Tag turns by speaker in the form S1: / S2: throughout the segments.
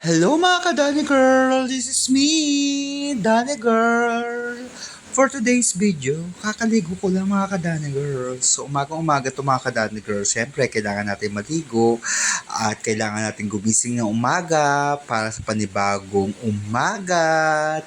S1: Hello mga ka-Dani Girl! This is me, Dani Girl! For today's video, kakaligo ko lang mga ka-Dani Girl. So umaga-umaga to mga ka-Dani Girl. Siyempre, kailangan natin maligo at kailangan natin gumising ng umaga para sa panibagong umaga.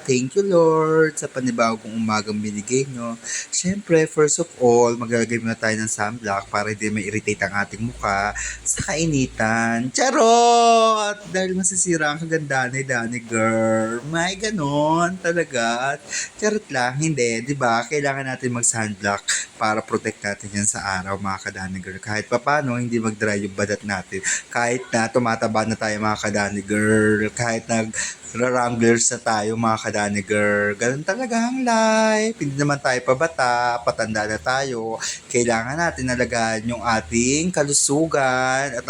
S1: Thank you Lord sa panibagong umagang binigay nyo. Siyempre, first of all, maglalagay muna tayo ng sunblock para hindi ma-irritate ang ating mukha sa kainitan. Charot! Dahil masisira ang kagandaan ni Dani Girl. May ganon talaga. Charot lang, hindi. 'Di ba? Kailangan natin mag-sunblock para protect natin yan sa araw, mga ka-Dani Girl. Kahit papano, hindi mag-dry yung badat natin. Kahit na tumataba na tayo, mga ka-Dani Girl. Kahit nag-ramblers na tayo, mga ka-Dani Girl. Ganun talaga ang life. Hindi naman tayo pabata, patanda na tayo. Kailangan natin alagaan yung ating kalusugan at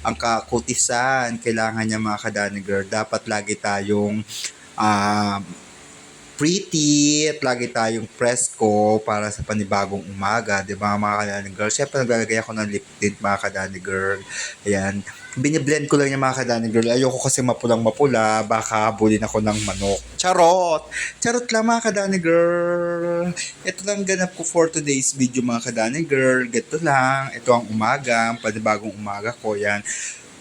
S1: ang kakutisan. Kailangan niya, mga ka-Dani Girl. Dapat lagi tayong ah, pretty at lagi tayong presko para sa panibagong umaga, di ba mga ka-Dani Girl? Siyempre naglalagay ako ng lip tint, mga ka-Dani Girl. Ayan. Biniblend ko lang yung mga ka-Dani Girl. Ayoko kasi mapulang-mapula, baka habulin ako ng manok. Charot! Charot lang, mga ka-Dani Girl. Ito lang ganap ko for today's video, mga ka-Dani Girl. Ganito lang. Ito ang umaga, ang panibagong umaga ko. Yan.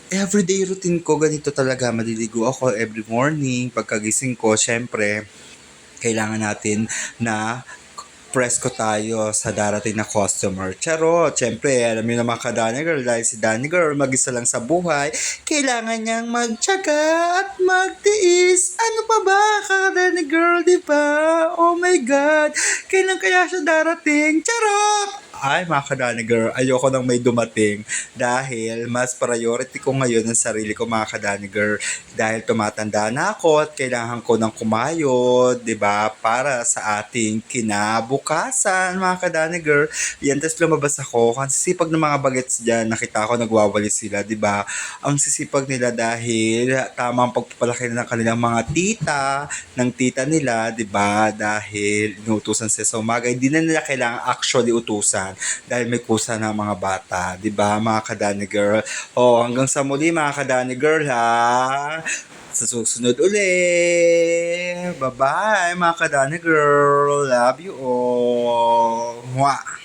S1: Everyday routine ko, ganito talaga. Maliligo ako every morning. Pagkagising ko, syempre, kailangan natin na presko tayo sa darating na customer. Charot! Siyempre, alam niyo naman ka-Dani Girl, dahil si Dani Girl mag-isa lang sa buhay, kailangan niyang magtyaga at magtiis. Ano pa ba, ka-Dani Girl, di ba? Oh my God! Kailan kaya siya darating? Charot! Ay, mga ka-Dani Girl, ayoko nang may dumating dahil mas priority ko ngayon ang sarili ko, mga ka-Dani Girl, dahil tumatanda na ako at kailangan ko ng kumayod, 'di ba? Para sa ating kinabukasan, mga ka-Dani Girl. Yan, tapos lumabas ako. Ang sisipag ng mga bagets diyan, nakita ko nagwawalis sila, 'di ba? Ang sisipag nila dahil tamang pagpapalaki na ng kanilang mga tita, ng tita nila, 'di ba? Dahil inutusan sila sa umaga, hindi na nila kailangan actually utusan dahil may kusa ng mga bata, 'di ba, mga ka-Dani Girl? Oh, hanggang sa muli, mga ka-Dani Girl, ha. Sa susunod uli. Bye-bye, mga ka-Dani Girl. Love you all. Mwah!